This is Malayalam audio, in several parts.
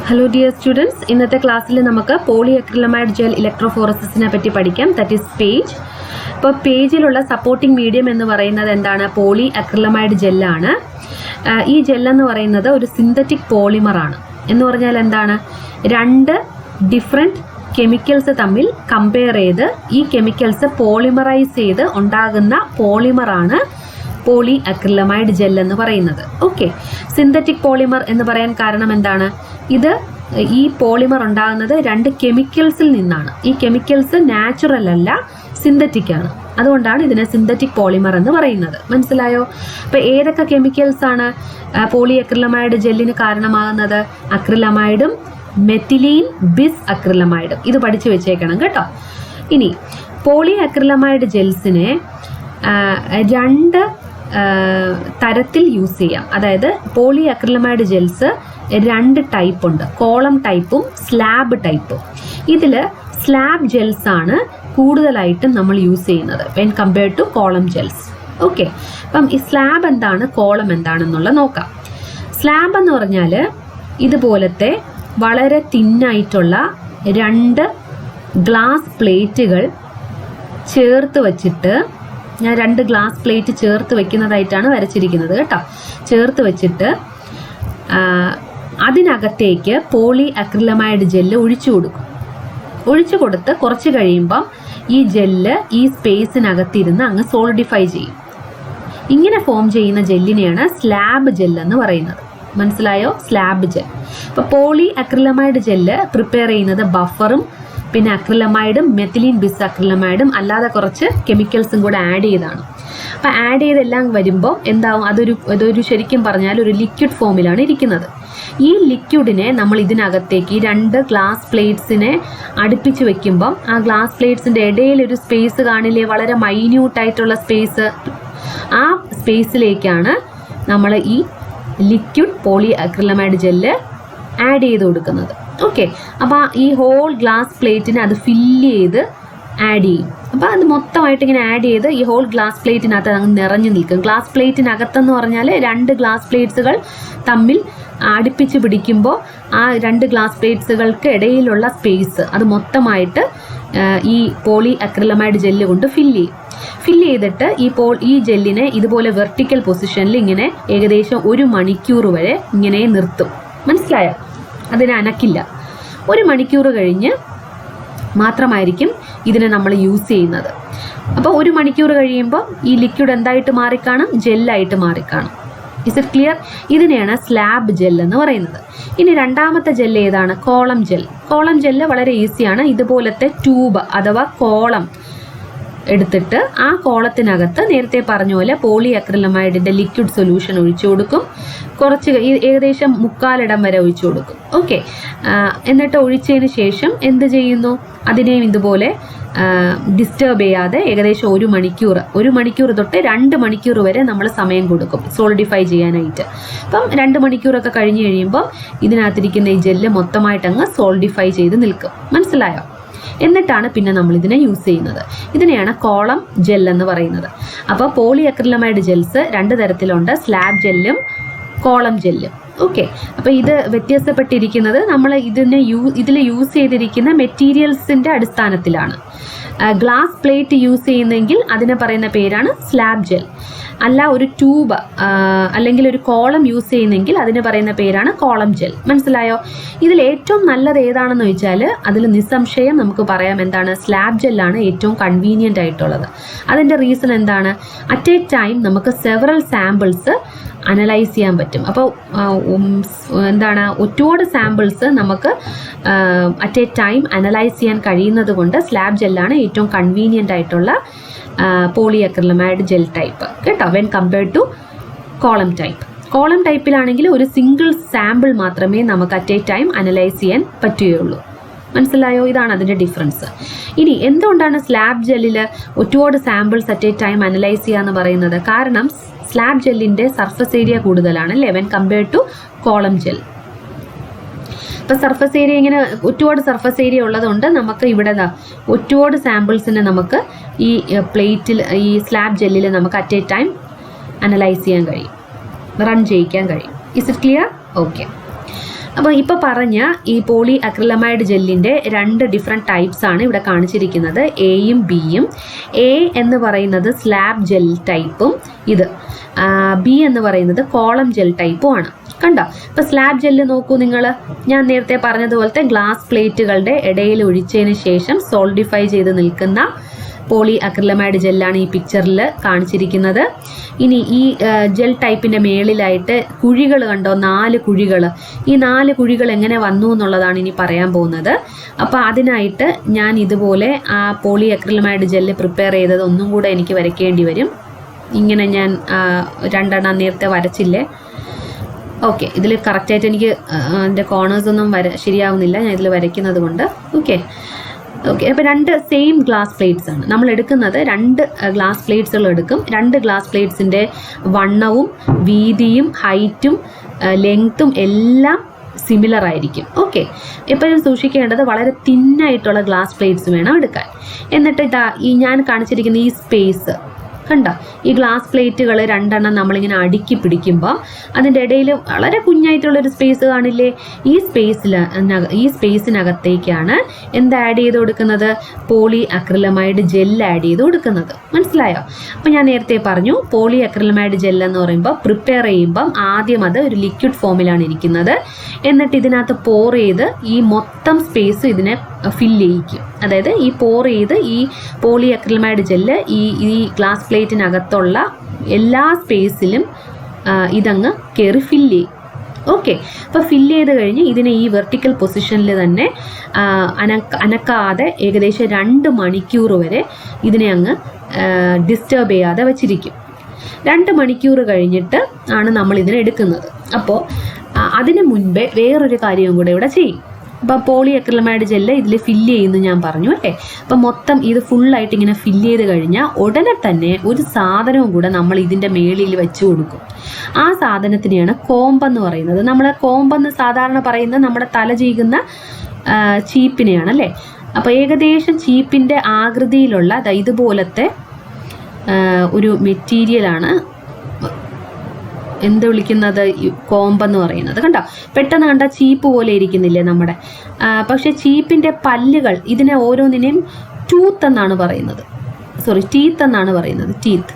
ഹലോ ഡിയർ സ്റ്റുഡൻസ്, ഇന്നത്തെ ക്ലാസ്സിൽ നമുക്ക് പോളി അക്രിലമൈഡ് ജെൽ ഇലക്ട്രോഫോറസിസിനെ പറ്റി പഠിക്കാം. That is page. ഇപ്പോൾ പേജിലുള്ള സപ്പോർട്ടിംഗ് മീഡിയം എന്ന് പറയുന്നത് എന്താണ്? പോളി അക്രിലമൈഡ് ജെല്ലാണ്. ഈ ജെല്ലെന്ന് പറയുന്നത് ഒരു സിന്തറ്റിക് പോളിമറാണ്. എന്ന് പറഞ്ഞാൽ എന്താണ്? രണ്ട് ഡിഫറെൻറ്റ് കെമിക്കൽസ് തമ്മിൽ കമ്പയർ ചെയ്ത് ഈ കെമിക്കൽസ് പോളിമറൈസ് ചെയ്ത് ഉണ്ടാകുന്ന പോളിമറാണ് പോളി അക്രിലമൈഡ് ജെൽ എന്ന് പറയുന്നത്. ഓക്കെ, സിന്തറ്റിക് പോളിമർ എന്ന് പറയാൻ കാരണം എന്താണ്? ഈ പോളിമർ ഉണ്ടാകുന്നത് രണ്ട് കെമിക്കൽസിൽ നിന്നാണ്. ഈ കെമിക്കൽസ് നാച്ചുറൽ അല്ല, സിന്തറ്റിക് ആണ്. അതുകൊണ്ടാണ് ഇതിനെ സിന്തറ്റിക് പോളിമർ എന്ന് പറയുന്നത്. മനസ്സിലായോ? അപ്പോൾ ഏതൊക്കെ കെമിക്കൽസ് ആണ് പോളി അക്രിലമൈഡ് ജെല്ലിന് കാരണമാകുന്നത്? അക്രിലമൈഡും മെത്തിലീൻ ബിസ് അക്രിലമൈഡും. ഇത് പഠിച്ചു വെച്ചേക്കണം കേട്ടോ. ഇനി പോളി അക്രിലമൈഡ് ജെൽസിനെ രണ്ട് തരത്തിൽ യൂസ് ചെയ്യാം. അതായത് പോളി അക്രിലമൈഡ് ജെൽസ് രണ്ട് ടൈപ്പ് ഉണ്ട്, കോളം ടൈപ്പും സ്ലാബ് ടൈപ്പും. ഇതിൽ സ്ലാബ് ജെൽസ് ആണ് കൂടുതലായിട്ടും നമ്മൾ യൂസ് ചെയ്യുന്നത് when compared to column gels. Okay, അപ്പം ഈ സ്ലാബ് എന്താണ്, കോളം എന്താണെന്നുള്ള നോക്കാം. സ്ലാബ് എന്ന് പറഞ്ഞാൽ ഇതുപോലത്തെ വളരെ തിന്നായിട്ടുള്ള രണ്ട് ഗ്ലാസ് പ്ലേറ്റുകൾ ചേർത്ത് വച്ചിട്ട്, ഞാൻ രണ്ട് ഗ്ലാസ് പ്ലേറ്റ് ചേർത്ത് വെക്കുന്നതായിട്ടാണ് വരച്ചിരിക്കുന്നത് കേട്ടോ. ചേർത്ത് വെച്ചിട്ട് അതിനകത്തേക്ക് പോളി അക്രിലമൈഡ് ജെല്ല് ഒഴിച്ചു കൊടുത്ത് കുറച്ച് കഴിയുമ്പം ഈ ജെല്ല് ഈ സ്പേസിനകത്തിരുന്ന് അങ്ങ് സോളിഡിഫൈ ചെയ്യും. ഇങ്ങനെ ഫോം ചെയ്യുന്ന ജെല്ലിനെയാണ് സ്ലാബ് ജെൽ എന്ന് പറയുന്നത്. മനസ്സിലായോ? Slab gel. അപ്പോൾ പോളി അക്രിലമൈഡ് ജെല്ല് പ്രിപ്പയർ ചെയ്യുന്നത് ബഫറും പിന്നെ അക്രിലമൈഡും മെത്തിലീൻ ബിസ് അക്രിലമൈഡും അല്ലാതെ കുറച്ച് കെമിക്കൽസും കൂടെ ആഡ് ചെയ്താണ്. അപ്പോൾ ആഡ് ചെയ്തെല്ലാം വരുമ്പോൾ എന്താവും? അതൊരു ശരിക്കും പറഞ്ഞാൽ ഒരു ലിക്വിഡ് ഫോമിലാണ് ഇരിക്കുന്നത്. ഈ ലിക്വിഡിനെ നമ്മൾ ഇതിനകത്തേക്ക് ഈ രണ്ട് ഗ്ലാസ് പ്ലേറ്റ്സിനെ അടുപ്പിച്ച് വെക്കുമ്പം ആ ഗ്ലാസ് പ്ലേറ്റ്സിൻ്റെ ഇടയിൽ ഒരു സ്പേസ് കാണില്ലേ, വളരെ മൈന്യൂട്ടായിട്ടുള്ള സ്പേസ്. ആ സ്പേസിലേക്കാണ് നമ്മൾ ഈ liquid polyacrylamide gel add ചെയ്ത് കൊടുക്കുന്നത്. ഓക്കെ, അപ്പോൾ ഈ ഹോൾ ഗ്ലാസ് പ്ലേറ്റിനെ അത് ഫില്ല് ചെയ്ത് ആഡ് ചെയ്യും. അപ്പോൾ അത് മൊത്തമായിട്ട് ഇങ്ങനെ ആഡ് ചെയ്ത് ഈ ഹോൾ ഗ്ലാസ് പ്ലേറ്റിനകത്ത് അങ്ങ് നിറഞ്ഞു നിൽക്കും. ഗ്ലാസ് പ്ലേറ്റിനകത്തെന്ന് പറഞ്ഞാൽ രണ്ട് ഗ്ലാസ് പ്ലേറ്റ്സുകൾ തമ്മിൽ അടുപ്പിച്ച് പിടിക്കുമ്പോൾ ആ രണ്ട് ഗ്ലാസ് പ്ലേറ്റ്സുകൾക്ക് ഇടയിലുള്ള സ്പേസ് അത് മൊത്തമായിട്ട് ഈ പോളി അക്രിലമൈഡ് ജെല്ല് കൊണ്ട് ഫില്ല് ചെയ്തിട്ട് ഈ ജെല്ലിനെ ഇതുപോലെ വെർട്ടിക്കൽ പൊസിഷനിൽ ഇങ്ങനെ ഏകദേശം 1 മണിക്കൂർ വരെ ഇങ്ങനെ നിർത്തും. മനസ്സിലായോ? അതിനെ അനക്കില്ല. 1 മണിക്കൂർ കഴിഞ്ഞ് മാത്രമായിരിക്കും ഇതിനെ നമ്മൾ യൂസ് ചെയ്യുന്നത്. അപ്പോൾ 1 മണിക്കൂർ കഴിയുമ്പോൾ ഈ ലിക്വിഡ് എന്തായിട്ട് മാറിക്കാണും? ജെല്ലായിട്ട് മാറിക്കാണും. Is it clear? ഇതിനെയാണ് സ്ലാബ് ജെൽ എന്ന് പറയുന്നത്. ഇനി രണ്ടാമത്തെ ജെൽ ഏതാണ്? Column gel. കോളം ജെല്ല് വളരെ ഈസിയാണ്. ഇതുപോലത്തെ ട്യൂബ് അഥവാ കോളം എടുത്തിട്ട് ആ കോളത്തിനകത്ത് നേരത്തെ പറഞ്ഞ പോലെ പോളി അക്രിലമൈഡിൻ്റെ ലിക്വിഡ് സൊല്യൂഷൻ ഒഴിച്ചു കൊടുക്കും. കുറച്ച് ഏകദേശം 1/4 വരെ ഒഴിച്ചു കൊടുക്കും. ഓക്കെ, എന്നിട്ട് ഒഴിച്ചതിന് ശേഷം എന്ത് ചെയ്യുന്നു? അതിനെയും ഇതുപോലെ ഡിസ്റ്റർബ് ചെയ്യാതെ ഏകദേശം 1 മണിക്കൂർ തൊട്ട് 2 മണിക്കൂർ വരെ നമ്മൾ സമയം കൊടുക്കും സോളിഡിഫൈ ചെയ്യാനായിട്ട്. അപ്പം 2 മണിക്കൂറൊക്കെ കഴിഞ്ഞ് കഴിയുമ്പോൾ ഇതിനകത്തിരിക്കുന്ന ഈ ജെല്ല് മൊത്തമായിട്ട് അങ്ങ് സോളിഡിഫൈ ചെയ്ത് നിൽക്കും. മനസ്സിലായോ? എന്നിട്ടാണ് പിന്നെ നമ്മൾ ഇതിനെ യൂസ് ചെയ്യുന്നത്. ഇതിനെയാണ് കോളം ജെൽ എന്ന് പറയുന്നത്. അപ്പോൾ പോളി അക്രിലമൈഡ് ജെൽസ് 2 തരത്തിലുണ്ട്, സ്ലാബ് ജെല്ലും കോളം ജെല്ലും. ഓക്കെ, അപ്പോൾ ഇത് വ്യത്യാസപ്പെട്ടിരിക്കുന്നത് നമ്മൾ ഇതിൽ യൂസ് ചെയ്തിരിക്കുന്ന മെറ്റീരിയൽസിൻ്റെ അടിസ്ഥാനത്തിലാണ്. ഗ്ലാസ് പ്ലേറ്റ് യൂസ് ചെയ്യുന്നെങ്കിൽ അതിനെ പറയുന്ന പേരാണ് സ്ലാബ് ജെൽ. അല്ല ഒരു ട്യൂബ് അല്ലെങ്കിൽ ഒരു കോളം യൂസ് ചെയ്യുന്നെങ്കിൽ അതിന് പറയുന്ന പേരാണ് കോളം ജെൽ. മനസ്സിലായോ? ഇതിൽ ഏറ്റവും നല്ലത് ഏതാണെന്ന് ചോദിച്ചാൽ അതിൽ നിസ്സംശയം നമുക്ക് പറയാം എന്താണ്? സ്ലാബ് ജെല്ലാണ് ഏറ്റവും കൺവീനിയൻ്റ് ആയിട്ടുള്ളത്. അതിൻ്റെ റീസൺ എന്താണ്? അറ്റ് എ ടൈം നമുക്ക് സെവറൽ സാമ്പിൾസ് അനലൈസ് ചെയ്യാൻ പറ്റും. അപ്പോൾ എന്താണ്? ഒരുപാട് സാമ്പിൾസ് നമുക്ക് അറ്റ് എ ടൈം അനലൈസ് ചെയ്യാൻ കഴിയുന്നത് കൊണ്ട് സ്ലാബ് ജെല്ലാണ് ഏറ്റവും കൺവീനിയൻ്റ് ആയിട്ടുള്ള പോളി അക്രിലമൈഡ് ജെൽ ടൈപ്പ് കേട്ടോ, when compared to column type. Column ടൈപ്പിലാണെങ്കിൽ ഒരു സിംഗിൾ സാമ്പിൾ മാത്രമേ നമുക്ക് അറ്റ് എ ടൈം അനലൈസ് ചെയ്യാൻ പറ്റുകയുള്ളൂ. മനസ്സിലായോ? ഇതാണ് അതിൻ്റെ ഡിഫറൻസ്. ഇനി എന്തുകൊണ്ടാണ് സ്ലാബ് ജെല്ലിൽ ഒരുപാട് samples at A time analyse ചെയ്യുക എന്ന് പറയുന്നത്? കാരണം സ്ലാബ് ജെല്ലിൻ്റെ സർഫസ് ഏരിയ കൂടുതലാണ് അല്ലേ, when compared to column gel. അപ്പോൾ സർഫസ് ഏരിയ ഇങ്ങനെ ഒരുപാട് സർഫസ് ഏരിയ ഉള്ളതുകൊണ്ട് നമുക്ക് ഇവിടെ ഒരുപാട് സാമ്പിൾസിനെ നമുക്ക് ഈ പ്ലേറ്റിൽ ഈ സ്ലാബ് ജെല്ലിൽ നമുക്ക് അറ്റ് എ ടൈം അനലൈസ് ചെയ്യാൻ കഴിയും, റൺ ചെയ്യിക്കാൻ കഴിയും. Is it clear? ഓക്കെ. അപ്പോൾ ഇപ്പോൾ പറഞ്ഞ ഈ പോളി അക്രിലമൈഡ് ജെല്ലിൻ്റെ 2 ഡിഫറെൻറ്റ് ടൈപ്സ് ആണ് ഇവിടെ കാണിച്ചിരിക്കുന്നത്, എയും ബിയും. എ എന്ന് പറയുന്നത് സ്ലാബ് ജെൽ ടൈപ്പും ഇത് ബി എന്ന് പറയുന്നത് കോളം ജെൽ ടൈപ്പും ആണ്. കണ്ടോ? ഇപ്പോൾ സ്ലാബ് ജെല്ല് നോക്കൂ നിങ്ങൾ, ഞാൻ നേരത്തെ പറഞ്ഞതുപോലത്തെ ഗ്ലാസ് പ്ലേറ്റുകളുടെ ഇടയിൽ ഒഴിച്ചതിന് ശേഷം സോൾഡിഫൈ ചെയ്ത് നിൽക്കുന്ന പോളി അക്രിലമൈഡ് ജെല്ലാണ് ഈ പിക്ചറിൽ കാണിച്ചിരിക്കുന്നത്. ഇനി ഈ ജെൽ ടൈപ്പിൻ്റെ മേളിലായിട്ട് കുഴികൾ കണ്ടോ, 4 കുഴികൾ. ഈ 4 കുഴികൾ എങ്ങനെ വന്നു എന്നുള്ളതാണ് ഇനി പറയാൻ പോകുന്നത്. അപ്പോൾ അതിനായിട്ട് ഞാൻ ഇതുപോലെ ആ പോളി അക്രിലമൈഡ് ജെല്ല് പ്രിപ്പയർ ചെയ്തത് ഒന്നും കൂടെ എനിക്ക് വരയ്ക്കേണ്ടി വരും. ഇങ്ങനെ ഞാൻ 2 എണ്ണം നേരത്തെ വരച്ചില്ലേ. ഓക്കെ, ഇതിൽ കറക്റ്റായിട്ട് എനിക്ക് അതിൻ്റെ കോർണേഴ്സൊന്നും ശരിയാവുന്നില്ല ഞാൻ ഇതിൽ വരയ്ക്കുന്നത് കൊണ്ട്. ഓക്കെ, അപ്പോൾ 2 സെയിം ഗ്ലാസ് പ്ലേറ്റ്സ് ആണ് നമ്മൾ എടുക്കുന്നത്. 2 ഗ്ലാസ് പ്ലേറ്റ്സുകൾ എടുക്കും. 2 ഗ്ലാസ് പ്ലേറ്റ്സിൻ്റെ വണ്ണവും വീതിയും ഹൈറ്റും ലെങ്ത്തും എല്ലാം സിമിലർ ആയിരിക്കും. ഓക്കെ, എപ്പോഴും സൂക്ഷിക്കേണ്ടത് വളരെ തിന്നായിട്ടുള്ള ഗ്ലാസ് പ്ലേറ്റ്സ് വേണം എടുക്കാൻ. എന്നിട്ട് ഈ ഞാൻ കാണിച്ചിരിക്കുന്ന ഈ സ്പേസ് കണ്ടോ, ഈ ഗ്ലാസ് പ്ലേറ്റുകൾ 2 എണ്ണം നമ്മളിങ്ങനെ അടുക്കി പിടിക്കുമ്പോൾ അതിൻ്റെ ഇടയിൽ വളരെ കുഞ്ഞായിട്ടുള്ളൊരു സ്പേസ് കാണില്ലേ? ഈ സ്പേസിനകത്തേക്കാണ് എന്ത് ആഡ് ചെയ്ത് കൊടുക്കുന്നത്? പോളി അക്രിലമൈഡ് ജെൽ ആഡ് ചെയ്ത് കൊടുക്കുന്നത്. മനസ്സിലായോ? അപ്പോൾ ഞാൻ നേരത്തെ പറഞ്ഞു, പോളി അക്രിലമൈഡ് ജെൽ എന്ന് പറയുമ്പോൾ പ്രിപ്പയർ ചെയ്യുമ്പം ആദ്യം അത് ഒരു ലിക്വിഡ് ഫോമിലാണ് ഇരിക്കുന്നത്. എന്നിട്ട് ഇതിനകത്ത് പോർ ചെയ്ത് ഈ മൊത്തം സ്പേസ് ഇതിനെ ഫില്ല് ചെയ്യിക്കും. അതായത് ഈ പോർ ചെയ്ത് ഈ പോളി അക്രിലമൈഡ് ജെല്ല് ഈ ഗ്ലാസ് പ്ലേറ്റിനകത്തുള്ള എല്ലാ സ്പേസിലും ഇതങ്ങ് കയറി ഫില്ല് ചെയ്യും. ഓക്കെ, അപ്പോൾ ഫില്ല് ചെയ്ത് കഴിഞ്ഞ് ഇതിനെ ഈ വെർട്ടിക്കൽ പൊസിഷനിൽ തന്നെ അനക്കാതെ ഏകദേശം 2 മണിക്കൂർ വരെ ഇതിനെ അങ്ങ് ഡിസ്റ്റർബ് ചെയ്യാതെ വച്ചിരിക്കും. 2 മണിക്കൂർ കഴിഞ്ഞിട്ട് ആണ് നമ്മൾ ഇതിനെ എടുക്കുന്നത്. അപ്പോൾ അതിന് മുൻപേ വേറൊരു കാര്യവും കൂടെ ഇവിടെ ചെയ്യും. അപ്പോൾ പോളി അക്രിലമൈഡ് ജെല്ല് ഇതിൽ ഫില്ല് ചെയ്യുന്നു ഞാൻ പറഞ്ഞു അല്ലേ. അപ്പം മൊത്തം ഇത് ഫുള്ളായിട്ട് ഇങ്ങനെ ഫില്ല് ചെയ്ത് കഴിഞ്ഞാൽ ഉടനെ തന്നെ ഒരു സാധനവും കൂടെ നമ്മൾ ഇതിൻ്റെ മേളിൽ വെച്ച് കൊടുക്കും. ആ സാധനത്തിനെയാണ് കോമ്പെന്ന് പറയുന്നത്. നമ്മൾ കോമ്പെന്ന് സാധാരണ പറയുന്നത് നമ്മുടെ തല ചീകുന്ന ചീപ്പിനെയാണ് അല്ലേ. അപ്പോൾ ഏകദേശം ചീപ്പിൻ്റെ ആകൃതിയിലുള്ള ഇതുപോലത്തെ ഒരു മെറ്റീരിയലാണ് എന്ത് വിളിക്കുന്നത്, കോമ്പെന്ന് പറയുന്നത്. കണ്ടോ, പെട്ടെന്ന് കണ്ട ചീപ്പ് പോലെ ഇരിക്കുന്നില്ലേ നമ്മുടെ. പക്ഷെ ചീപ്പിൻ്റെ പല്ലുകൾ ഇതിനെ ഓരോന്നിനെയും ടൂത്ത് എന്നാണ് പറയുന്നത്. ടീത്ത് എന്നാണ് പറയുന്നത്. ടീത്ത്.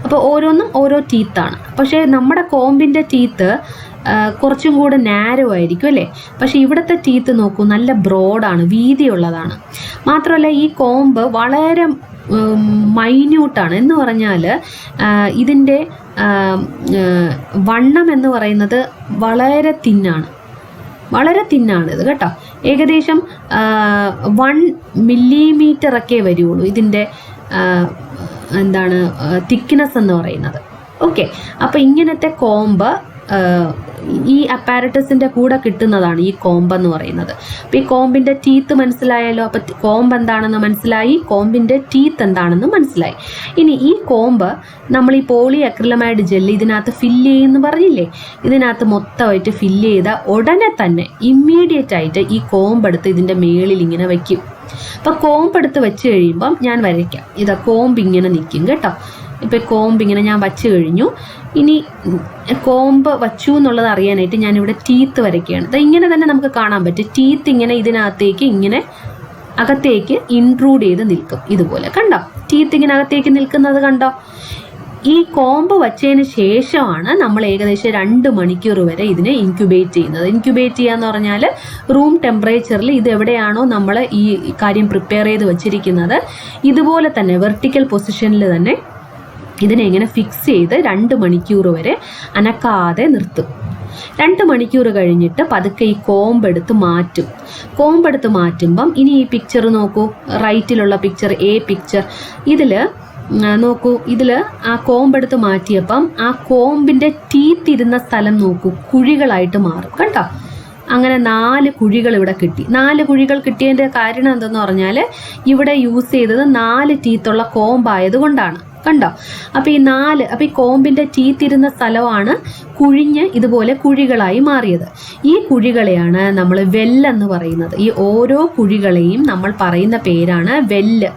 അപ്പോൾ ഓരോന്നും ഓരോ ടീത്താണ്. പക്ഷേ നമ്മുടെ കോമ്പിൻ്റെ ടീത്ത് കുറച്ചും കൂടെ നാരോ ആയിരിക്കും അല്ലേ. പക്ഷെ ഇവിടുത്തെ ടീത്ത് നോക്കൂ, നല്ല ബ്രോഡാണ്, വീതിയുള്ളതാണ്. മാത്രമല്ല ഈ കോമ്പ് വളരെ മൈന്യൂട്ടാണ്. എന്ന് പറഞ്ഞാൽ ഇതിൻ്റെ വണ്ണം എന്ന് പറയുന്നത് വളരെ തിന്നാണ് ഇത് കേട്ടോ. ഏകദേശം 1 മില്ലിമീറ്ററൊക്കെ വരുള്ളൂ ഇതിൻ്റെ തിക്നെസ് എന്ന് പറയുന്നത്. ഓക്കെ, അപ്പോൾ ഇങ്ങനത്തെ കോമ്പ് ഈ അപ്പാരറ്റസിൻ്റെ കൂടെ കിട്ടുന്നതാണ് ഈ കോമ്പെന്ന് പറയുന്നത്. അപ്പോൾ ഈ കോമ്പിൻ്റെ ടീത്ത് മനസ്സിലായല്ലോ. അപ്പോൾ കോമ്പ് എന്താണെന്ന് മനസ്സിലായി, കോമ്പിൻ്റെ ടീത്ത് എന്താണെന്ന് മനസ്സിലായി. ഇനി ഈ കോമ്പ് നമ്മൾ ഈ പോളി അക്രിലമൈഡ് ജെല്ല് ഇതിനകത്ത് ഫില്ല് ചെയ്യുമെന്ന് പറഞ്ഞില്ലേ. ഇതിനകത്ത് മൊത്തമായിട്ട് ഫില്ല് ചെയ്ത ഉടനെ തന്നെ ഇമ്മീഡിയറ്റ് ആയിട്ട് ഈ കോമ്പെടുത്ത് ഇതിൻ്റെ മേളിൽ ഇങ്ങനെ വയ്ക്കും. അപ്പോൾ കോമ്പെടുത്ത് വെച്ച് കഴിയുമ്പം ഞാൻ വരയ്ക്കാം. ഇതാ കോമ്പ് ഇങ്ങനെ നിൽക്കും കേട്ടോ. ഇപ്പോൾ കോമ്പ് ഇങ്ങനെ ഞാൻ വച്ച് കഴിഞ്ഞു. ഇനി കോമ്പ് വച്ചു എന്നുള്ളത് അറിയാനായിട്ട് ഞാനിവിടെ ടീത്ത് വരയ്ക്കുകയാണ്. ഇങ്ങനെ തന്നെ നമുക്ക് കാണാൻ പറ്റും. ടീത്ത് ഇങ്ങനെ ഇതിനകത്തേക്ക് ഇങ്ങനെ അകത്തേക്ക് ഇൻട്രൂഡ് ചെയ്ത് നിൽക്കും. ഇതുപോലെ കണ്ടോ, ടീത്ത് ഇങ്ങനെ അകത്തേക്ക് നിൽക്കുന്നത് കണ്ടോ. ഈ കോമ്പ് വച്ചതിന് ശേഷമാണ് നമ്മൾ ഏകദേശം 2 മണിക്കൂർ വരെ ഇതിനെ ഇൻക്യുബേറ്റ് ചെയ്യുന്നത്. ഇൻക്യുബേറ്റ് ചെയ്യാന്ന് പറഞ്ഞാൽ റൂം ടെമ്പറേച്ചറിൽ ഇത് എവിടെയാണോ നമ്മൾ ഈ കാര്യം പ്രിപ്പയർ ചെയ്ത് വച്ചിരിക്കുന്നത് ഇതുപോലെ തന്നെ വെർട്ടിക്കൽ പൊസിഷനിൽ തന്നെ ഇതിനെ ഇങ്ങനെ ഫിക്സ് ചെയ്ത് 2 മണിക്കൂർ വരെ അനക്കാതെ നിർത്തും. 2 മണിക്കൂർ കഴിഞ്ഞിട്ട് പതുക്കെ ഈ കോമ്പെടുത്ത് മാറ്റും. കോമ്പെടുത്ത് മാറ്റുമ്പം ഇനി ഈ പിക്ചർ നോക്കൂ, റൈറ്റിലുള്ള പിക്ചർ, എ പിക്ചർ. ഇതിൽ നോക്കൂ, ഇതിൽ ആ കോമ്പെടുത്ത് മാറ്റിയപ്പം ആ കോമ്പിൻ്റെ ടീത്ത് ഇരുന്ന സ്ഥലം നോക്കൂ, കുഴികളായിട്ട് മാറും കേട്ടോ. അങ്ങനെ 4 കുഴികൾ ഇവിടെ കിട്ടി. 4 കുഴികൾ കിട്ടിയതിൻ്റെ കാരണം എന്തെന്ന് പറഞ്ഞാൽ ഇവിടെ യൂസ് ചെയ്തത് 4 ടീത്തുള്ള കോമ്പായത് കൊണ്ടാണ്. കണ്ടോ, അപ്പോൾ ഈ കോമ്പിൻ്റെ ടീത്തിരുന്ന സ്ഥലമാണ് കുഴിഞ്ഞ് ഇതുപോലെ കുഴികളായി മാറിയത്. ഈ കുഴികളെയാണ് നമ്മൾ വെല്ലെന്ന് പറയുന്നത്. ഈ ഓരോ കുഴികളെയും നമ്മൾ പറയുന്ന പേരാണ് വെല്ല്.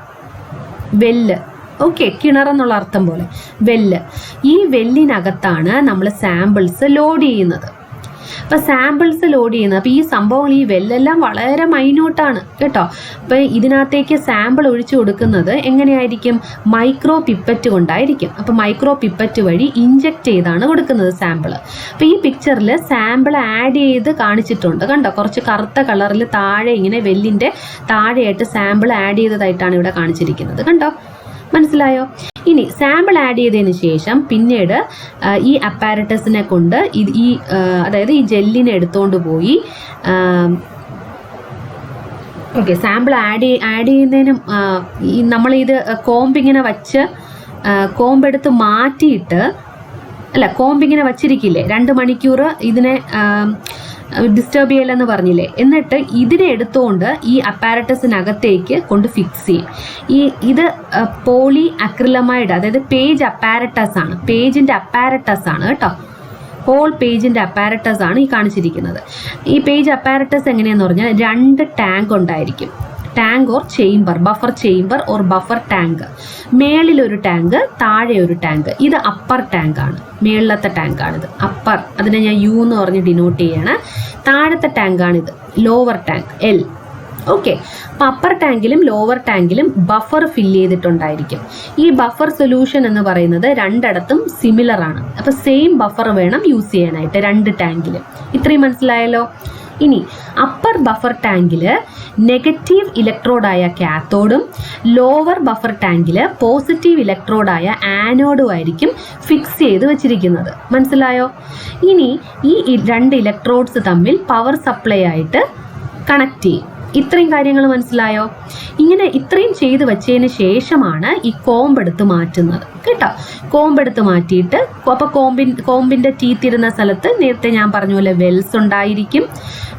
ഓക്കെ, കിണറെന്നുള്ള അർത്ഥം പോലെ വെല്ല്. ഈ വെല്ലിനകത്താണ് നമ്മൾ സാമ്പിൾസ് ലോഡ് ചെയ്യുന്നത്. അപ്പം സാമ്പിൾസ് ലോഡ് ചെയ്യുന്നത്, അപ്പോൾ ഈ സംഭവം ഈ വെല്ലെല്ലാം വളരെ മൈന്യൂട്ടാണ് കേട്ടോ. അപ്പം ഇതിനകത്തേക്ക് സാമ്പിൾ ഒഴിച്ചു കൊടുക്കുന്നത് എങ്ങനെയായിരിക്കും? മൈക്രോ പിപ്പറ്റ് കൊണ്ടായിരിക്കും. അപ്പം മൈക്രോ പിപ്പറ്റ് വഴി ഇഞ്ചെക്ട് ചെയ്താണ് കൊടുക്കുന്നത് സാമ്പിൾ. അപ്പം ഈ പിക്ചറിൽ സാമ്പിൾ ആഡ് ചെയ്ത് കാണിച്ചിട്ടുണ്ട് കണ്ടോ, കുറച്ച് കറുത്ത കളറിൽ താഴെ ഇങ്ങനെ വെല്ലിൻ്റെ താഴെയായിട്ട് സാമ്പിൾ ആഡ് ചെയ്തതായിട്ടാണ് ഇവിടെ കാണിച്ചിരിക്കുന്നത്. കണ്ടോ, മനസ്സിലായോ? ഇനി സാമ്പിൾ ആഡ് ചെയ്തതിന് ശേഷം പിന്നീട് ഈ അപ്പാരറ്റസിനെ കൊണ്ട് അതായത് ഈ ജെല്ലിനെ എടുത്തുകൊണ്ട് പോയി ഓക്കെ, സാമ്പിൾ ആഡ് ചെയ്യുന്നതിനും നമ്മളിത് കോമ്പിങ്ങനെ വച്ച് കോമ്പെടുത്ത് മാറ്റിയിട്ട് കോമ്പിങ്ങനെ വച്ചിരിക്കില്ലേ 2 മണിക്കൂർ ഇതിനെ ഡിസ്റ്റർബ് ചെയ്യലെന്ന് പറഞ്ഞില്ലേ, എന്നിട്ട് ഇതിനെ എടുത്തുകൊണ്ട് ഈ അപ്പാരറ്റസിനകത്തേക്ക് കൊണ്ട് ഫിക്സ് ചെയ്യും. ഇത് പോളി അക്രിലമൈഡ്, അതായത് പേജ് അപ്പാരറ്റസ് ആണ്, പേജിൻ്റെ അപ്പാരറ്റസ് ആണ് കേട്ടോ. ഹോൾ പേജിൻ്റെ അപ്പാരറ്റസ് ആണ് ഈ കാണിച്ചിരിക്കുന്നത്. ഈ പേജ് അപ്പാരറ്റസ് എങ്ങനെയാന്ന് പറഞ്ഞാൽ 2 ടാങ്ക് ഉണ്ടായിരിക്കും. Tank or chamber, buffer chamber or buffer tank. മേളിലൊരു ടാങ്ക്, താഴെ ഒരു ടാങ്ക്. ഇത് അപ്പർ ടാങ്ക് ആണ്, മേളിലത്തെ ടാങ്കാണിത് അപ്പർ, അതിനെ ഞാൻ യു എന്ന് പറഞ്ഞ് ഡിനോട്ട് ചെയ്യാണ്. താഴത്തെ ടാങ്കാണിത് ലോവർ ടാങ്ക് എൽ. ഓക്കെ, അപ്പം അപ്പർ ടാങ്കിലും ലോവർ ടാങ്കിലും ബഫർ ഫില്ല് ചെയ്തിട്ടുണ്ടായിരിക്കും. ഈ ബഫർ സൊല്യൂഷൻ എന്ന് പറയുന്നത് രണ്ടിടത്തും സിമിലർ ആണ്. അപ്പം സെയിം ബഫർ വേണം യൂസ് ചെയ്യാനായിട്ട് 2 ടാങ്കിലും. ഇത്രയും മനസ്സിലായല്ലോ. ഇനി അപ്പർ ബഫർ ടാങ്കിൽ നെഗറ്റീവ് ഇലക്ട്രോഡായ കാത്തോഡും ലോവർ ബഫർ ടാങ്കിൽ പോസിറ്റീവ് ഇലക്ട്രോഡായ ആനോഡും ആയിരിക്കും ഫിക്സ് ചെയ്ത് വെച്ചിരിക്കുന്നത്. മനസ്സിലായോ? ഇനി ഈ 2 ഇലക്ട്രോഡ്സ് തമ്മിൽ പവർ സപ്ലൈ ആയിട്ട് കണക്ട് ചെയ്യും. ഇത്രയും കാര്യങ്ങൾ മനസ്സിലായോ? ഇങ്ങനെ ഇത്രയും ചെയ്ത് വെച്ചതിന് ശേഷമാണ് ഈ കോമ്പെടുത്ത് മാറ്റുന്നത് കേട്ടോ. കോമ്പെടുത്ത് മാറ്റിയിട്ട് അപ്പോൾ കോമ്പിൻ്റെ ടീത്ത് ഇരുന്ന സ്ഥലത്ത് നേരത്തെ ഞാൻ പറഞ്ഞ പോലെ വെൽസ് ഉണ്ടായിരിക്കും.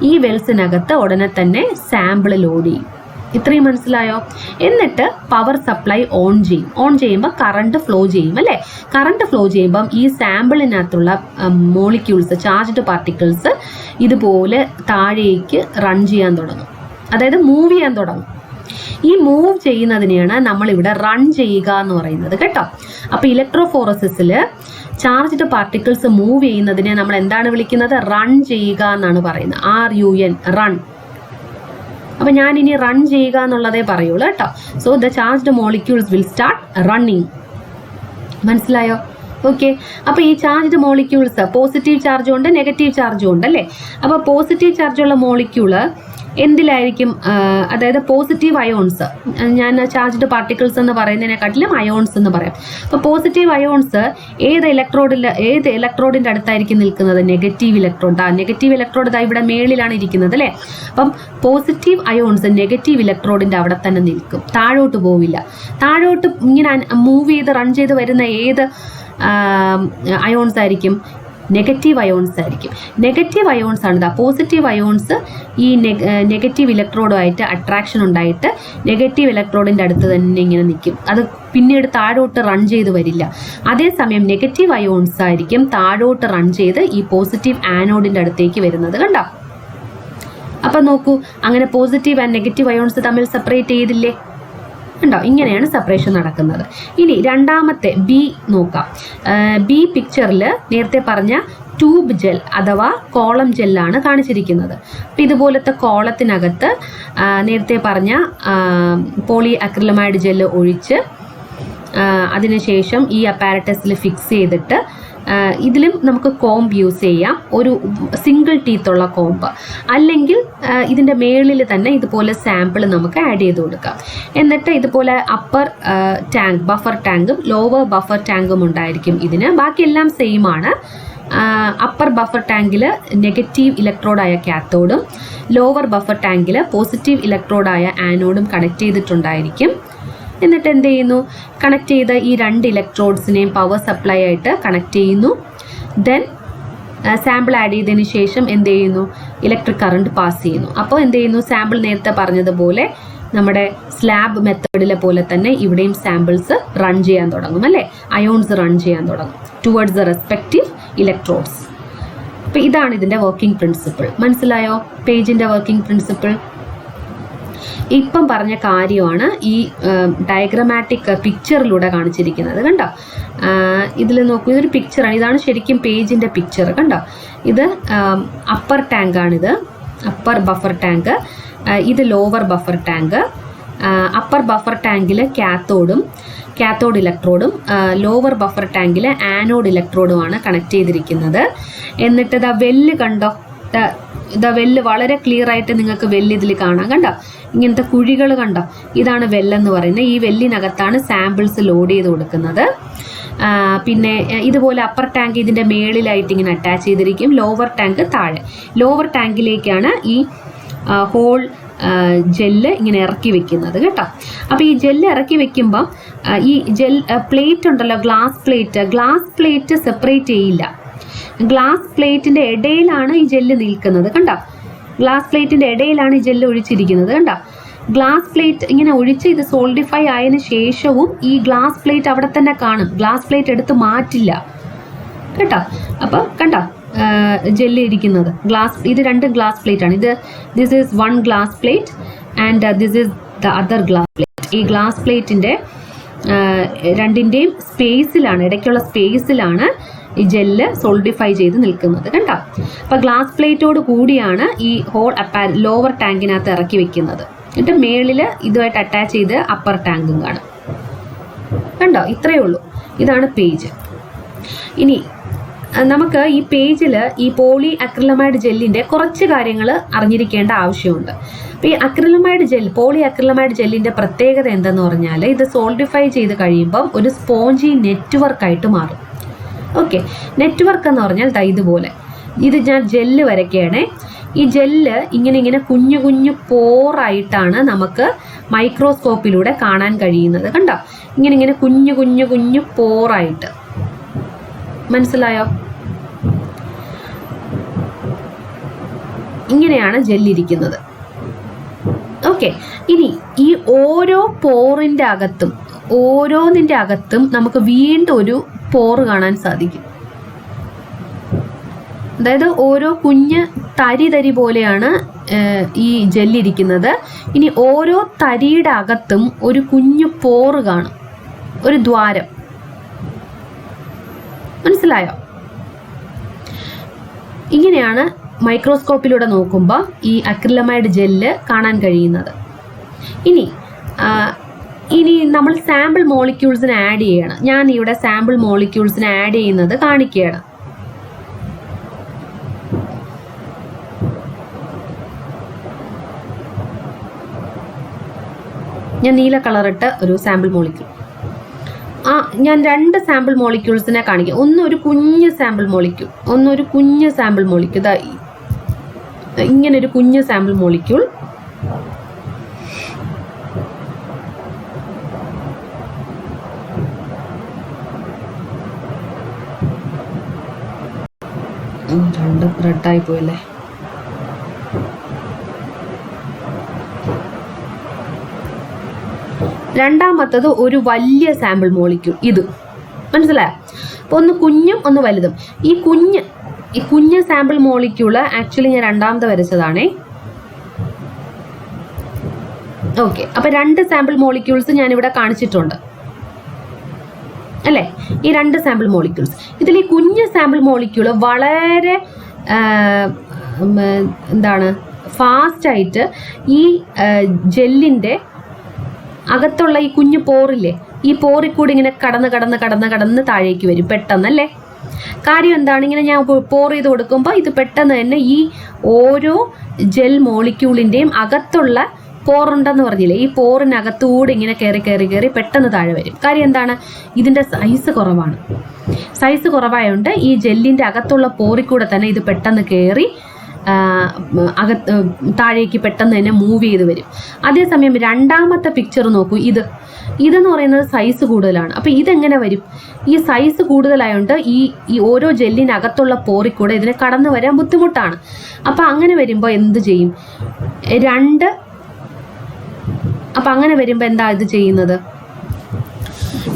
ഈ വെൽസിനകത്ത് ഉടനെ തന്നെ സാമ്പിൾ ലോഡ് ചെയ്യും. ഇത്രയും മനസ്സിലായോ? എന്നിട്ട് പവർ സപ്ലൈ ഓൺ ചെയ്യും. ഓൺ ചെയ്യുമ്പോൾ കറണ്ട് ഫ്ലോ ചെയ്യും അല്ലേ? കറണ്ട് ഫ്ലോ ചെയ്യുമ്പം ഈ സാമ്പിളിനകത്തുള്ള മോളിക്യൂൾസ്, ചാർജ്ഡ് പാർട്ടിക്കിൾസ് ഇതുപോലെ താഴേക്ക് റൺ ചെയ്യാൻ തുടങ്ങും, അതായത് മൂവ് ചെയ്യാൻ തുടങ്ങും. ഈ മൂവ് ചെയ്യുന്നതിനെയാണ് നമ്മളിവിടെ റൺ ചെയ്യുക എന്ന് പറയുന്നത് കേട്ടോ. അപ്പോൾ ഇലക്ട്രോഫോറസിസിൽ ചാർജ്ഡ് പാർട്ടിക്കിൾസ് മൂവ് ചെയ്യുന്നതിനെ നമ്മൾ എന്താണ് വിളിക്കുന്നത്? റൺ ചെയ്യുക എന്നാണ് പറയുന്നത്. RUN, run. അപ്പം ഞാനിനി റൺ ചെയ്യുക എന്നുള്ളതേ പറയുള്ളൂ കേട്ടോ. So the charged molecules will start running. മനസ്സിലായോ? ഓക്കെ, അപ്പോൾ ഈ ചാർജ്ഡ് മോളിക്യൂൾസ് പോസിറ്റീവ് ചാർജും ഉണ്ട് നെഗറ്റീവ് ചാർജും ഉണ്ട് അല്ലേ? അപ്പോൾ പോസിറ്റീവ് ചാർജുള്ള മോളിക്യൂള് എന്തിലായിരിക്കും? അതായത് പോസിറ്റീവ് അയോൺസ്, ഞാൻ ചാർജ്ഡ് പാർട്ടിക്കിൾസ് എന്ന് പറയുന്നതിനെക്കാട്ടിലും അയോൺസ് എന്ന് പറയാം. അപ്പോൾ പോസിറ്റീവ് അയോൺസ് ഏത് ഇലക്ട്രോഡിൻ്റെ അടുത്തായിരിക്കും നിൽക്കുന്നത്? Negative electrode. നെഗറ്റീവ് ഇലക്ട്രോഡ് ഇവിടെ മേളിലാണ് ഇരിക്കുന്നത് അല്ലേ? അപ്പം പോസിറ്റീവ് അയോൺസ് നെഗറ്റീവ് ഇലക്ട്രോഡിൻ്റെ അവിടെ തന്നെ നിൽക്കും, താഴോട്ട് പോവില്ല. താഴോട്ട് ഇങ്ങനെ മൂവ് ചെയ്ത് റൺ ചെയ്ത് വരുന്ന ഏത് അയോൺസ് ആയിരിക്കും? നെഗറ്റീവ് അയോൺസ് ആയിരിക്കും. നെഗറ്റീവ് അയോൺസ് ആണ്. പോസിറ്റീവ് അയോൺസ് ഈ നെഗറ്റീവ് ഇലക്ട്രോഡുമായിട്ട് അട്രാക്ഷൻ ഉണ്ടായിട്ട് നെഗറ്റീവ് ഇലക്ട്രോഡിൻ്റെ അടുത്ത് തന്നെ ഇങ്ങനെ നിൽക്കും. അത് പിന്നീട് താഴോട്ട് റൺ ചെയ്ത് വരില്ല. അതേസമയം നെഗറ്റീവ് അയോൺസ് ആയിരിക്കും താഴോട്ട് റൺ ചെയ്ത് ഈ പോസിറ്റീവ് ആനോഡിൻ്റെ അടുത്തേക്ക് വരുന്നത്. കണ്ടോ? അപ്പം നോക്കൂ, അങ്ങനെ പോസിറ്റീവ് ആൻഡ് നെഗറ്റീവ് അയോൺസ് തമ്മിൽ സെപ്പറേറ്റ് ചെയ്തില്ലേ? ഉണ്ടോ? ഇങ്ങനെയാണ് സെപ്പറേഷൻ നടക്കുന്നത്. ഇനി രണ്ടാമത്തെ ബി നോക്കാം. ബി പിക്ചറിൽ നേരത്തെ പറഞ്ഞ ട്യൂബ് ജെൽ അഥവാ കോളം ജെല്ലാണ് കാണിച്ചിരിക്കുന്നത്. അപ്പം ഇതുപോലത്തെ കോളത്തിനകത്ത് നേരത്തെ പറഞ്ഞ പോളി അക്രിലമൈഡ് ജെല്ല് ഒഴിച്ച് അതിനുശേഷം ഈ അപ്പാരറ്റസിൽ ഫിക്സ് ചെയ്തിട്ട് ഇതിലും നമുക്ക് കോംബ് യൂസ് ചെയ്യാം, ഒരു സിംഗിൾ ടീത്തുള്ള കോംബ്. അല്ലെങ്കിൽ ഇതിൻ്റെ മേളിൽ തന്നെ ഇതുപോലെ സാമ്പിൾ നമുക്ക് ആഡ് ചെയ്ത് കൊടുക്കാം. എന്നിട്ട് ഇതുപോലെ അപ്പർ ടാങ്ക്, ബഫർ ടാങ്കും ലോവർ ബഫർ ടാങ്കും ഉണ്ടായിരിക്കും ഇതിന്. ബാക്കിയെല്ലാം സെയിം ആണ്. അപ്പർ ബഫർ ടാങ്കിൽ നെഗറ്റീവ് ഇലക്ട്രോഡായ കാത്തോഡും ലോവർ ബഫർ ടാങ്കിൽ പോസിറ്റീവ് ഇലക്ട്രോഡായ ആനോഡും കണക്ട് ചെയ്തിട്ടുണ്ടായിരിക്കും. എന്നിട്ട് എന്ത് ചെയ്യുന്നു? കണക്ട് ചെയ്ത ഈ 2 ഇലക്ട്രോഡ്സിനെയും പവർ സപ്ലൈ ആയിട്ട് കണക്ട് ചെയ്യുന്നു. ദെൻ സാമ്പിൾ ആഡ് ചെയ്തതിന് ശേഷം എന്ത് ചെയ്യുന്നു? ഇലക്ട്രിക് കറണ്ട് പാസ് ചെയ്യുന്നു. അപ്പോൾ എന്ത് ചെയ്യുന്നു? സാമ്പിൾ നേരത്തെ പറഞ്ഞതുപോലെ നമ്മുടെ സ്ലാബ് മെത്തേഡിലെ പോലെ തന്നെ ഇവിടെയും സാമ്പിൾസ് റൺ ചെയ്യാൻ തുടങ്ങും അല്ലേ? അയോൺസ് റൺ ചെയ്യാൻ തുടങ്ങും ടുവേർഡ്സ് ദ റെസ്പെക്റ്റീവ് ഇലക്ട്രോഡ്സ്. അപ്പോൾ ഇതാണ് ഇതിൻ്റെ വർക്കിംഗ് പ്രിൻസിപ്പിൾ. മനസ്സിലായോ? പേജിൻ്റെ വർക്കിംഗ് പ്രിൻസിപ്പിൾ. ഇപ്പം പറഞ്ഞ കാര്യമാണ് ഈ ഡയഗ്രമാറ്റിക് പിക്ചറിലൂടെ കാണിച്ചിരിക്കുന്നത്. കണ്ടോ, ഇതിൽ നോക്കൂ, ഇതൊരു പിക്ചറാണ്. ഇതാണ് ശരിക്കും പേജിൻ്റെ പിക്ചർ. കണ്ടോ, ഇത് അപ്പർ ടാങ്കാണിത്, അപ്പർ ബഫർ ടാങ്ക്. ഇത് lower buffer tank. Upper buffer ടാങ്കിൽ കാത്തോഡ് ഇലക്ട്രോഡും ലോവർ ബഫർ ടാങ്കിൽ ആനോഡ് ഇലക്ട്രോഡുമാണ് കണക്ട് ചെയ്തിരിക്കുന്നത്. എന്നിട്ട് ഇതാ വെല്ല് കണ്ടോ, ഇതാ വെല്ല് വളരെ ക്ലിയർ ആയിട്ട് നിങ്ങൾക്ക് വെല്ല് ഇതിൽ കാണാം. കണ്ടോ, ഇങ്ങനത്തെ കുഴികൾ കണ്ടോ, ഇതാണ് വെല്ലെന്ന് പറയുന്നത്. ഈ വെല്ലിനകത്താണ് സാമ്പിൾസ് ലോഡ് ചെയ്ത് കൊടുക്കുന്നത്. പിന്നെ ഇതുപോലെ അപ്പർ ടാങ്ക് ഇതിൻ്റെ മേളിലായിട്ട് ഇങ്ങനെ അറ്റാച്ച് ചെയ്തിരിക്കും, ലോവർ ടാങ്ക് താഴെ. ലോവർ ടാങ്കിലേക്കാണ് ഈ ഹോൾ ജെല്ല് ഇങ്ങനെ ഇറക്കി വെക്കുന്നത് കേട്ടോ. അപ്പോൾ ഈ ജെല്ല് ഇറക്കി വെക്കുമ്പം ഈ പ്ലേറ്റ് ഉണ്ടല്ലോ, ഗ്ലാസ് പ്ലേറ്റ് സെപ്പറേറ്റ് ചെയ്യില്ല. ഗ്ലാസ് പ്ലേറ്റിൻ്റെ ഇടയിലാണ് ഈ ജെല്ല് നിൽക്കുന്നത്. കണ്ടോ, ഗ്ലാസ് പ്ലേറ്റിൻ്റെ ഇടയിലാണ് ഈ ജെല്ല് ഒഴിച്ചിരിക്കുന്നത്. കണ്ടോ, ഗ്ലാസ് പ്ലേറ്റ് ഇങ്ങനെ ഒഴിച്ച് ഇത് സോൾഡിഫൈ ആയതിനു ശേഷവും ഈ ഗ്ലാസ് പ്ലേറ്റ് അവിടെ തന്നെ കാണും. ഗ്ലാസ് പ്ലേറ്റ് എടുത്ത് മാറ്റില്ല കേട്ടോ. അപ്പോൾ കണ്ടോ ജെല്ല് ഇരിക്കുന്നത്, ഇത് രണ്ട് ഗ്ലാസ് പ്ലേറ്റ് ആണ്. This is one glass plate and this is the other glass plate. ഈ ഗ്ലാസ് പ്ലേറ്റിൻ്റെ രണ്ടിൻ്റെയും സ്പേസിലാണ്, ഇടയ്ക്കുള്ള സ്പേസിലാണ് ഈ ജെല്ല് സോൾഡിഫൈ ചെയ്ത് നിൽക്കുന്നത്. കണ്ടോ, അപ്പോൾ ഗ്ലാസ് പ്ലേറ്റോട് കൂടിയാണ് ഈ ഹോൾ ലോവർ ടാങ്കിനകത്ത് ഇറക്കി വെക്കുന്നത്. എന്നിട്ട് മേളിൽ ഇതുമായിട്ട് അറ്റാച്ച് ചെയ്ത് അപ്പർ ടാങ്കും കാണും. കണ്ടോ, ഇത്രയേ ഉള്ളൂ. ഇതാണ് പേജ്. ഇനി നമുക്ക് ഈ പേജിൽ ഈ പോളി അക്രിലമൈഡ് ജെല്ലിൻ്റെ കുറച്ച് കാര്യങ്ങൾ അറിഞ്ഞിരിക്കേണ്ട ആവശ്യമുണ്ട്. അപ്പോൾ ഈ പോളി അക്രിലമൈഡ് ജെല്ലിൻ്റെ പ്രത്യേകത എന്തെന്ന് പറഞ്ഞാൽ ഇത് സോൾഡിഫൈ ചെയ്ത് കഴിയുമ്പം ഒരു സ്പോഞ്ചി നെറ്റ്വർക്കായിട്ട് മാറും. ഓക്കെ, നെറ്റ്വർക്ക് എന്ന് പറഞ്ഞാൽ ഇതുപോലെ. ഇത് ഞാൻ ജെല്ല് വരയ്ക്കുകയാണേ. ഈ ജെല്ല് ഇങ്ങനെ കുഞ്ഞു കുഞ്ഞു പോറായിട്ടാണ് നമുക്ക് മൈക്രോസ്കോപ്പിലൂടെ കാണാൻ കഴിയുന്നത്. കണ്ടോ, ഇങ്ങനെ കുഞ്ഞു പോറായിട്ട്. മനസ്സിലായോ? ഇങ്ങനെയാണ് ജെല്ലിരിക്കുന്നത്. ഓക്കെ, ഇനി ഈ ഓരോ പോറിൻ്റെ അകത്തും ഓരോന്നിൻ്റെ അകത്തും നമുക്ക് വീണ്ടും ഒരു പോറ് കാണാൻ സാധിക്കും. അതായത് ഓരോ കുഞ്ഞ് തരി പോലെയാണ് ഈ ജെല്ലിരിക്കുന്നത്. ഇനി ഓരോ തരിയുടെ അകത്തും ഒരു കുഞ്ഞു പോറ് കാണും, ഒരു ദ്വാരം. മനസ്സിലായോ? ഇങ്ങനെയാണ് മൈക്രോസ്കോപ്പിലൂടെ നോക്കുമ്പോൾ ഈ അക്രിലമൈഡ് ജെല്ല് കാണാൻ കഴിയുന്നത്. ഇനി നമ്മൾ സാമ്പിൾ മോളിക്യൂൾസിനെ ആഡ് ചെയ്യണം. ഞാൻ ഇവിടെ സാമ്പിൾ മോളിക്യൂൾസിനെ ആഡ് ചെയ്യുന്നത് കാണിക്കുകയാണ്. ഞാൻ നീല കളറിട്ട് ഒരു സാമ്പിൾ മോളിക്യൂൾ, ഞാൻ രണ്ട് സാമ്പിൾ മോളിക്യൂൾസിനെ കാണിക്കാം. ഒന്നൊരു കുഞ്ഞ് സാമ്പിൾ മോളിക്യൂൾ, ഇങ്ങനൊരു കുഞ്ഞ് സാമ്പിൾ മോളിക്യൂൾ. രണ്ട് റെഡായി പോയല്ലേ. രണ്ടാമത്തത് ഒരു വലിയ സാമ്പിൾ മോളിക്യൂൾ. ഇത് മനസ്സിലായോ? അപ്പോൾ ഒന്ന് കുഞ്ഞും ഒന്ന് വലുതും. ഈ കുഞ്ഞ് സാമ്പിൾ മോളിക്യൂള് ആക്ച്വലി ഞാൻ രണ്ടാമത് വരച്ചതാണേ. ഓക്കെ, അപ്പോൾ രണ്ട് സാമ്പിൾ മോളിക്യൂൾസ് ഞാനിവിടെ കാണിച്ചിട്ടുണ്ട് അല്ലേ? ഈ രണ്ട് സാമ്പിൾ മോളിക്യൂൾസ്. ഇതിൽ ഈ കുഞ്ഞ് സാമ്പിൾ മോളിക്യൂള് വളരെ ഫാസ്റ്റായിട്ട് ഈ ജെല്ലിൻ്റെ അകത്തുള്ള ഈ കുഞ്ഞു പോറില്ലേ, ഈ പോറിൽ കൂടി ഇങ്ങനെ കടന്ന് താഴേക്ക് വരും പെട്ടെന്നല്ലേ. കാര്യം എന്താണ്? ഇങ്ങനെ ഞാൻ പോർ ചെയ്ത് കൊടുക്കുമ്പോൾ ഇത് പെട്ടെന്ന് തന്നെ ഈ ഓരോ ജെൽ മോളിക്യൂളിൻ്റെയും അകത്തുള്ള പോറുണ്ടെന്ന് പറഞ്ഞില്ലേ, ഈ പോറിനകത്തൂടെ ഇങ്ങനെ കയറി പെട്ടെന്ന് താഴെ വരും. കാര്യം എന്താണ്? ഇതിൻ്റെ സൈസ് കുറവാണ്. സൈസ് കുറവായതുകൊണ്ട് ഈ ജെല്ലിൻ്റെ അകത്തുള്ള പോറിൽ കൂടെ തന്നെ ഇത് പെട്ടെന്ന് കയറി താഴേക്ക് പെട്ടെന്ന് തന്നെ മൂവ് ചെയ്ത് വരും. അതേസമയം രണ്ടാമത്തെ പിക്ചർ നോക്കൂ. ഇതെന്ന് പറയുന്നത് സൈസ് കൂടുതലാണ്. അപ്പോൾ ഇതെങ്ങനെ വരും? ഈ സൈസ് കൂടുതലായതുകൊണ്ട് ഈ ഓരോ ജെല്ലിനകത്തുള്ള പോറിൽ കൂടെ ഇതിനെ കടന്നു വരാൻ ബുദ്ധിമുട്ടാണ്. അപ്പോൾ അങ്ങനെ വരുമ്പോൾ എന്ത് ചെയ്യും? അപ്പം അങ്ങനെ വരുമ്പോൾ എന്താ ഇത് ചെയ്യുന്നത്?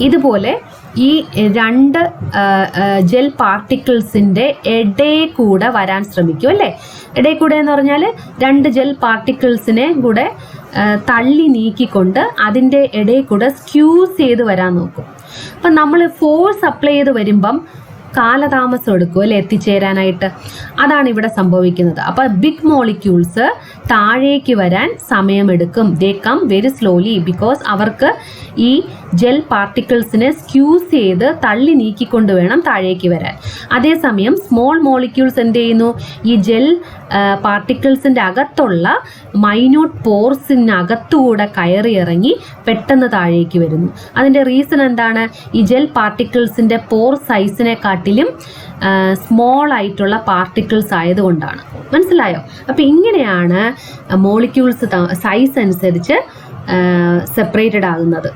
ഇതുപോലെ ഈ രണ്ട് ജെൽ പാർട്ടിക്കിൾസിൻ്റെ ഇടയിൽ കൂടെ വരാൻ ശ്രമിക്കും അല്ലേ? ഇടയിൽ കൂടെ എന്ന് പറഞ്ഞാൽ രണ്ട് ജെൽ പാർട്ടിക്കിൾസിനെ കൂടെ തള്ളി നീക്കിക്കൊണ്ട് അതിൻ്റെ ഇടയിൽ കൂടെ സ്ക്യൂസ് ചെയ്ത് വരാൻ നോക്കും. അപ്പം നമ്മൾ ഫോഴ്സ് അപ്ലൈ ചെയ്ത് വരുമ്പം കാലതാമസം എടുക്കും അല്ലെ എത്തിച്ചേരാനായിട്ട്. അതാണ് ഇവിടെ സംഭവിക്കുന്നത്. അപ്പൊ ബിഗ് മോളിക്യൂൾസ് താഴേക്ക് വരാൻ സമയമെടുക്കും. They come very slowly because അവർക്ക് ഈ ജെൽ പാർട്ടിക്കിൾസിനെ സ്ക്യൂസ് ചെയ്ത് തള്ളി നീക്കിക്കൊണ്ട് വേണം താഴേക്ക് വരാൻ. അതേസമയം സ്മോൾ മോളിക്യൂൾസ് എന്ത് ചെയ്യുന്നു? ഈ ജെൽ പാർട്ടിക്കിൾസിൻ്റെ അകത്തുള്ള മൈന്യൂട്ട് പോർസിനകത്തുകൂടെ കയറി ഇറങ്ങി പെട്ടെന്ന് താഴേക്ക് വരുന്നു. അതിൻ്റെ റീസൺ എന്താണ്? ഈ ജെൽ പാർട്ടിക്കിൾസിൻ്റെ പോർ സൈസിനെ കാട്ടിലും സ്മോൾ ആയിട്ടുള്ള പാർട്ടിക്കിൾസ് ആയതുകൊണ്ടാണ്. മനസ്സിലായോ? അപ്പം ഇങ്ങനെയാണ് മോളിക്യൂൾസ് സൈസ് അനുസരിച്ച് സെപ്പറേറ്റഡ് ആകുന്നത്.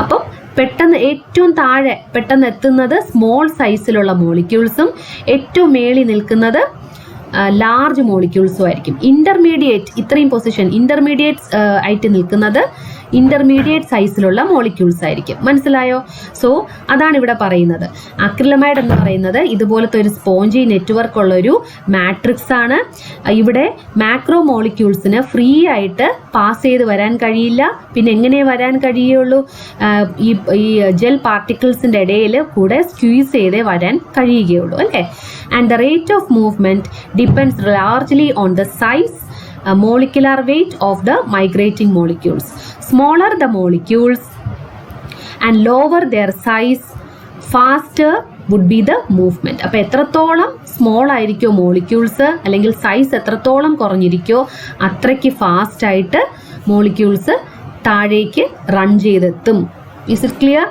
അപ്പം പെട്ടെന്ന് ഏറ്റവും താഴെ പെട്ടെന്ന് എത്തുന്നത് സ്മോൾ സൈസിലുള്ള മോളിക്യൂൾസും ഏറ്റവും മേളിൽ നിൽക്കുന്നത് ലാർജ് മോളിക്യൂൾസും ആയിരിക്കും. ഇന്റർമീഡിയറ്റ് ഇത്രയും പൊസിഷൻ ഇന്റർമീഡിയറ്റ് ആയിട്ട് നിൽക്കുന്നത് ഇന്റർമീഡിയറ്റ് സൈസിലുള്ള മോളിക്യൂൾസ് ആയിരിക്കും. മനസ്സിലായോ? സോ അതാണ് ഇവിടെ പറയുന്നത്. അക്രിലമൈഡ് എന്ന് പറയുന്നത് ഇതുപോലത്തെ ഒരു സ്പോഞ്ചി നെറ്റ്വർക്ക് ഉള്ള ഒരു മാട്രിക്സ് ആണ്. ഇവിടെ മാക്രോ മോളിക്യൂൾസിന് ഫ്രീ ആയിട്ട് പാസ് ചെയ്ത് വരാൻ കഴിയില്ല. പിന്നെ എങ്ങനെ വരാൻ കഴിയുള്ളൂ? ഈ ജെൽ പാർട്ടിക്കിൾസിൻ്റെ ഇടയിൽ കൂടെ സ്ക്വീസ് ചെയ്തേ വരാൻ കഴിയുകയുള്ളൂ അല്ലേ. And the rate of movement depends largely on the size molecular weight of the migrating molecules. Smaller the molecules and lower their size, faster would be the movement. അപ്പോൾ എത്രത്തോളം സ്മോൾ ആയിരിക്കോ മോളിക്യൂൾസ് അല്ലെങ്കിൽ സൈസ് എത്രത്തോളം കുറഞ്ഞിരിക്കോ അത്രയ്ക്ക് ഫാസ്റ്റ് ആയിട്ട് മോളിക്യൂൾസ് താഴേക്ക് റൺ ചെയ്തെത്തും. Is it clear?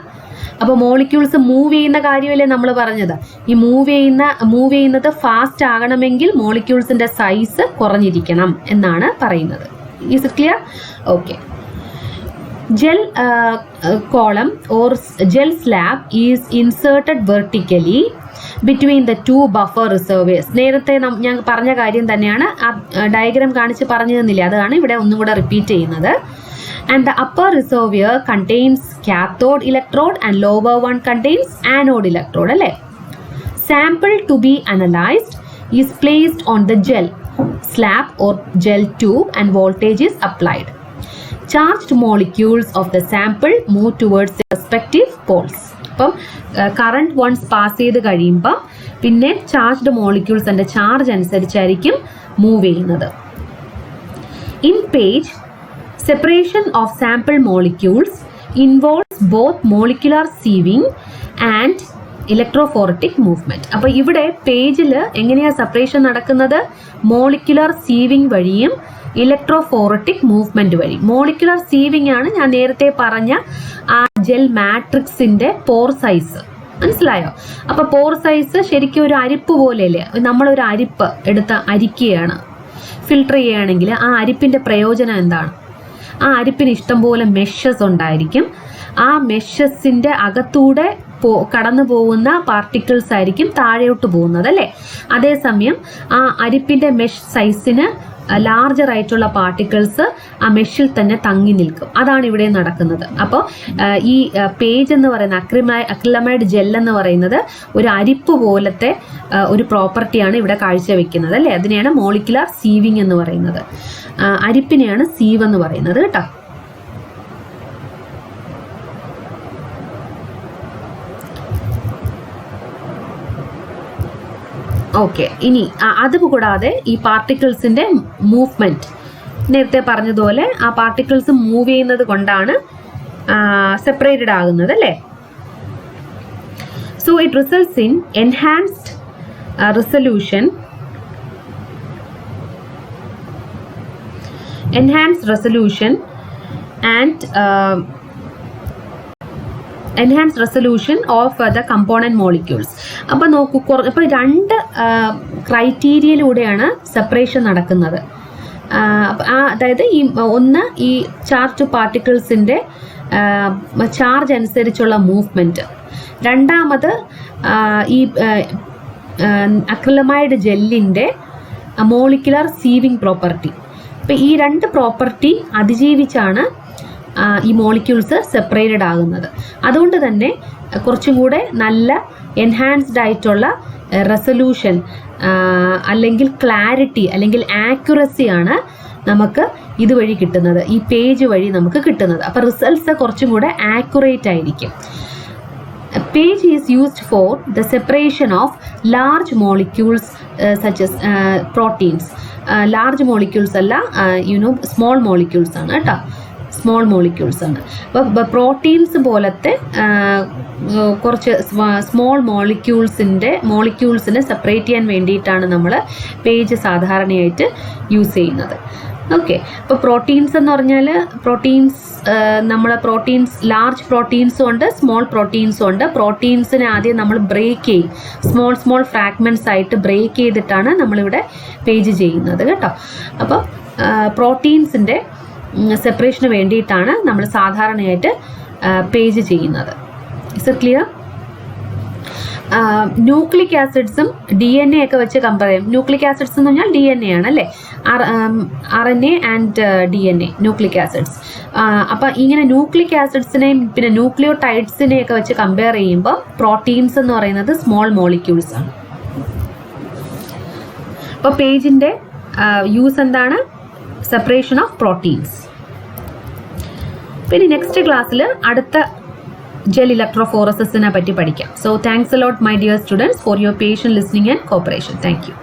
അപ്പോൾ മോളിക്യൂൾസ് മൂവ് ചെയ്യുന്ന കാര്യമല്ലേ നമ്മൾ പറഞ്ഞത്. ഈ മൂവ് ചെയ്യുന്നത് ഫാസ്റ്റ് ആകണമെങ്കിൽ മോളിക്യൂൾസിന്റെ സൈസ് കുറഞ്ഞിരിക്കണം എന്നാണ് പറയുന്നത്. Is it clear? Okay. Gel column or gel slab is inserted vertically between the two buffer reservoirs. നേരത്തെ ഞാൻ പറഞ്ഞ കാര്യം തന്നെയാണ്. ഡയഗ്രാം കാണിച്ച് പറഞ്ഞു തന്നില്ലേ, അതാണ് ഇവിടെ ഒന്നും കൂടെ റിപ്പീറ്റ് ചെയ്യുന്നത്. And the upper reservoir contains cathode electrode and lower one contains anode electrode അല്ലേ. Sample to be analyzed is placed on the gel slab or gel tube and voltage is applied. Charged molecules of the sample move towards the respective poles. അപ്പം കറണ്ട് വൺസ് പാസ് ചെയ്ത് കഴിയുമ്പോൾ പിന്നെ ചാർജ്ഡ് മോളിക്യൂൾസ് അതിൻ്റെ ചാർജ് അനുസരിച്ചായിരിക്കും മൂവ് ചെയ്യുന്നത്. In page separation of sample molecules involves both molecular sieving and electrophoretic movement. അപ്പോൾ ഇവിടെ പേജിൽ എങ്ങനെയാണ് സെപ്പറേഷൻ നടക്കുന്നത്? മോളിക്കുലർ സീവിങ് വഴിയും ഇലക്ട്രോഫോററ്റിക് മൂവ്മെന്റ് വഴി. മോളിക്കുലർ സീവിങ് ആണ് ഞാൻ നേരത്തെ പറഞ്ഞ ആ ജെൽ മാട്രിക്സിന്റെ പോർ സൈസ്. മനസ്സിലായോ? അപ്പൊ പോർ സൈസ് ശരിക്കും ഒരു അരിപ്പ് പോലെയല്ലേ. നമ്മളൊരു അരിപ്പ് എടുത്ത് അരിക്കുകയാണ്, ഫിൽട്ടർ ചെയ്യുകയാണെങ്കിൽ ആ അരിപ്പിന്റെ പ്രയോജനം എന്താണ്? ആ അരിപ്പിന് ഇഷ്ടംപോലെ മെഷസ് ഉണ്ടായിരിക്കും. ആ മെഷസിൻ്റെ അകത്തൂടെ കടന്നു പോകുന്ന പാർട്ടിക്കിൾസ് ആയിരിക്കും താഴോട്ട് പോകുന്നത് അല്ലേ. അതേസമയം ആ അരിപ്പിൻ്റെ മെഷ് സൈസിന് ലാർജർ ആയിട്ടുള്ള പാർട്ടിക്കിൾസ് ആ മെഷിൽ തന്നെ തങ്ങി നിൽക്കും. അതാണ് ഇവിടെ നടക്കുന്നത്. അപ്പോൾ ഈ പേജ് എന്ന് പറയുന്ന അക്രിലമൈഡ് ജെൽ എന്ന് പറയുന്നത് ഒരു അരിപ്പ് പോലത്തെ ഒരു പ്രോപ്പർട്ടിയാണ് ഇവിടെ കാഴ്ചവെക്കുന്നത് അല്ലേ. അതിനെയാണ് മോളിക്കുലർ സീവിങ് എന്ന് പറയുന്നത്. അരിപ്പിനെയാണ് സീവ് എന്ന് പറയുന്നത് കേട്ടോ. ഓക്കെ. ഇനി അതുകൂടാതെ ഈ പാർട്ടിക്കിൾസിന്റെ മൂവ്മെന്റ് നേരത്തെ പറഞ്ഞതുപോലെ ആ പാർട്ടിക്കിൾസ് മൂവ് ചെയ്യുന്നത് കൊണ്ടാണ് സെപ്പറേറ്റഡ് ആകുന്നത് അല്ലേ. So it results in enhanced resolution and enhanced resolution of the component molecules. അപ്പോൾ നോക്കൂ, അപ്പോൾ രണ്ട് ക്രൈറ്റീരിയയിലൂടെയാണ് സെപ്പറേഷൻ നടക്കുന്നത്. അതായത് ഈ ചാർജ് പാർട്ടിക്കിൾസിൻ്റെ ചാർജ് അനുസരിച്ചുള്ള മൂവ്മെൻറ്റ്, രണ്ടാമത് ഈ അക്രിലമൈഡ് ജെല്ലിൻ്റെ മോളിക്കുലർ സീവിങ് പ്രോപ്പർട്ടി. അപ്പം ഈ രണ്ട് പ്രോപ്പർട്ടി അതിജീവിച്ചാണ് ഈ മോളിക്യൂൾസ് സെപ്പറേറ്റഡ് ആകുന്നത്. അതുകൊണ്ട് തന്നെ കുറച്ചും കൂടെ നല്ല എൻഹാൻസ്ഡ് ആയിട്ടുള്ള റെസൊല്യൂഷൻ അല്ലെങ്കിൽ ക്ലാരിറ്റി അല്ലെങ്കിൽ ആക്യുറസിയാണ് നമുക്ക് ഇതുവഴി കിട്ടുന്നത്, ഈ പേജ് വഴി നമുക്ക് കിട്ടുന്നത്. അപ്പോൾ റിസൾട്ട്സ് കുറച്ചും കൂടെ ആക്യുറേറ്റ് ആയിരിക്കും. A page is used for the separation of large molecules such as proteins. Large molecules അല്ല, small molecules ആണ് കേട്ടോ, സ്മോൾ മോളിക്യൂൾസ് ആണ്. അപ്പോൾ പ്രോട്ടീൻസ് പോലത്തെ കുറച്ച് സ്മോൾ മോളിക്യൂൾസിനെ സെപ്പറേറ്റ് ചെയ്യാൻ വേണ്ടിയിട്ടാണ് നമ്മൾ പേജ് സാധാരണയായിട്ട് യൂസ് ചെയ്യുന്നത്. ഓക്കെ, അപ്പോൾ പ്രോട്ടീൻസ് എന്ന് പറഞ്ഞാൽ ലാർജ് പ്രോട്ടീൻസും ഉണ്ട്, സ്മോൾ പ്രോട്ടീൻസും ഉണ്ട്. പ്രോട്ടീൻസിനെ ആദ്യം നമ്മൾ ബ്രേക്ക് ചെയ്യും, സ്മോൾ ഫ്രാഗ്മെൻറ്റ്സ് ആയിട്ട് ബ്രേക്ക് ചെയ്തിട്ടാണ് നമ്മളിവിടെ പേജ് ചെയ്യുന്നത് കേട്ടോ. അപ്പോൾ പ്രോട്ടീൻസിൻ്റെ സെപ്പറേഷന് വേണ്ടിയിട്ടാണ് നമ്മൾ സാധാരണയായിട്ട് പേജ് ചെയ്യുന്നത്. Is it clear? ന്യൂക്ലിക് ആസിഡ്സും DNA ഒക്കെ വെച്ച് കമ്പയർ ചെയ്യും. ന്യൂക്ലിക് ആസിഡ്സ് എന്ന് പറഞ്ഞാൽ DNA ആണ് അല്ലേ, RNA and DNA, nucleic acids. അപ്പം ഇങ്ങനെ ന്യൂക്ലിക് ആസിഡ്സിനെയും പിന്നെ ന്യൂക്ലിയോടൈഡ്സിനെയൊക്കെ വെച്ച് കമ്പയർ ചെയ്യുമ്പോൾ പ്രോട്ടീൻസ് എന്ന് പറയുന്നത് സ്മോൾ മോളിക്യൂൾസ് ആണ്. അപ്പോൾ പേജിൻ്റെ യൂസ് എന്താണ്? Separation of proteins. പിന്നെ നെക്സ്റ്റ് ക്ലാസ്സിൽ അടുത്ത gel electrophoresisനെ പറ്റി പഠിക്കാം. So thanks a lot my dear students for your patient listening and cooperation. Thank you.